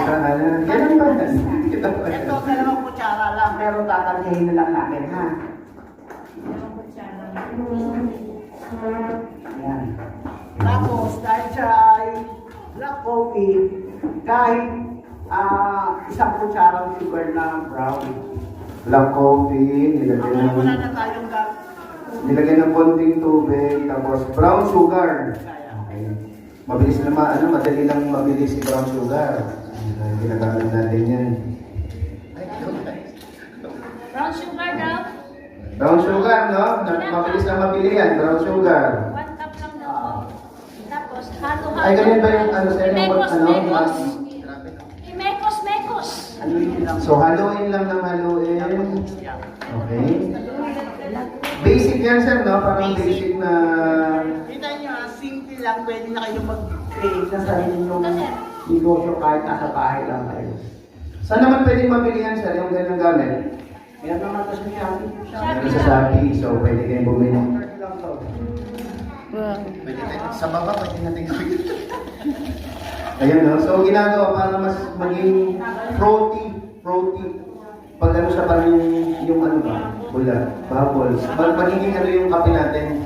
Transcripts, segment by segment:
Ganun ba yan? Ito, dalawang kutsara lang, pero tatanyahin na lang natin, ha? Ayan. Tapos, dahil siya ay black coffee, kahit isang kutsarang sugar na brown. Black coffee, Mamaya wala na tayong nilagyan ng konting tubig, tapos brown sugar. Okay. Mabilis naman, madali lang mabilis si brown sugar. Ginagamit natin yan. Brown sugar daw. Brown sugar, no? Mabilis na mabili yan, brown sugar. 1 cup lang daw. Tapos, halo-halo. Ay, ganyan ba yung Imekos. Imekos. Ano yun lang? So, haluin lang ng haluin. Okay. Basic yan, sir, no? Parang basic na... Kita nyo, simple lang, pwede na kayo mag-create na sarili yung negosyo kahit nasa bahay lang kayo. Saan naman pwedeng mabili yan, sir, yung ganyang gamit? Kaya naman ito sa Shopee. Meron sa Shopee, so pwede kayong bumili. Lang to. Pwede tayo. Sa baba, pwede natin gawin. Ayun, no? So, ginagawa para mas maging fruity. Pag ano siya, parang yung ano ba? Bula, bubbles. Magiging ano yung kape natin.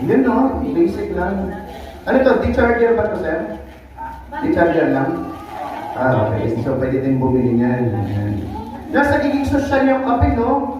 Yun, no? Basic lang. Ano to? Decharger ba to, sir? Decharger lang? Okay. So, pwede tayong bumili niyan. Ayan. Plus, nagiging social yung kape, no?